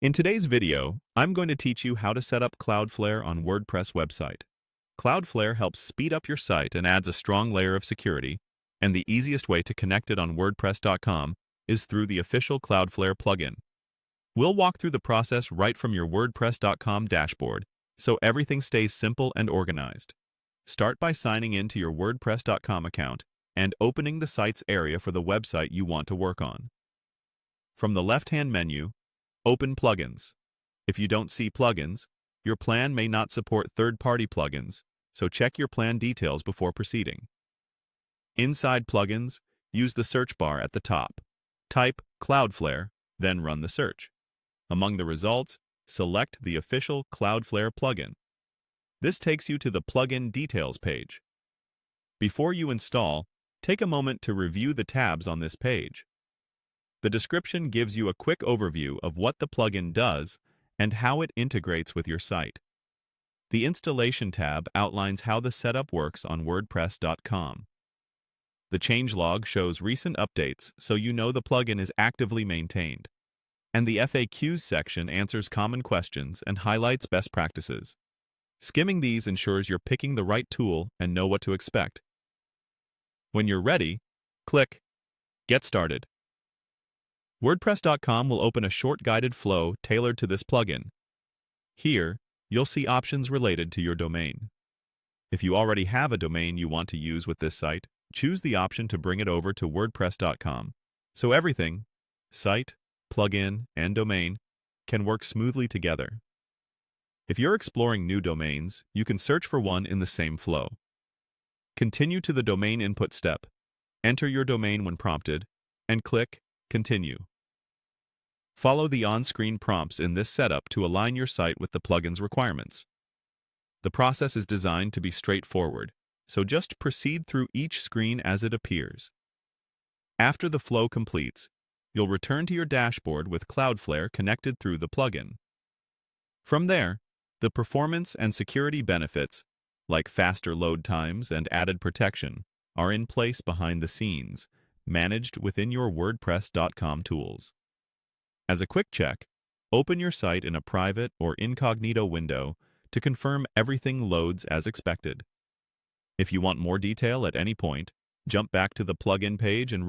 In today's video, I'm going to teach you how to set up Cloudflare on WordPress website. Cloudflare helps speed up your site and adds a strong layer of security, and the easiest way to connect it on WordPress.com is through the official Cloudflare plugin. We'll walk through the process right from your WordPress.com dashboard, so everything stays simple and organized. Start by signing in to your WordPress.com account and opening the site's area for the website you want to work on. From the left-hand menu, open Plugins. If you don't see plugins, your plan may not support third-party plugins, so check your plan details before proceeding. Inside Plugins, use the search bar at the top. Type Cloudflare, then run the search. Among the results, select the official Cloudflare plugin. This takes you to the Plugin Details page. Before you install, take a moment to review the tabs on this page. The description gives you a quick overview of what the plugin does and how it integrates with your site. The Installation tab outlines how the setup works on WordPress.com. The changelog shows recent updates so you know the plugin is actively maintained. And the FAQs section answers common questions and highlights best practices. Skimming these ensures you're picking the right tool and know what to expect. When you're ready, click Get Started. WordPress.com will open a short guided flow tailored to this plugin. Here, you'll see options related to your domain. If you already have a domain you want to use with this site, choose the option to bring it over to WordPress.com, so everything, site, plugin, and domain, can work smoothly together. If you're exploring new domains, you can search for one in the same flow. Continue to the domain input step, enter your domain when prompted, and click Continue. Follow the on-screen prompts in this setup to align your site with the plugin's requirements. The process is designed to be straightforward, so just proceed through each screen as it appears. After the flow completes, you'll return to your dashboard with Cloudflare connected through the plugin. From there, the performance and security benefits, like faster load times and added protection, are in place behind the scenes, managed within your WordPress.com tools. As a quick check, open your site in a private or incognito window to confirm everything loads as expected. If you want more detail at any point, jump back to the plugin page and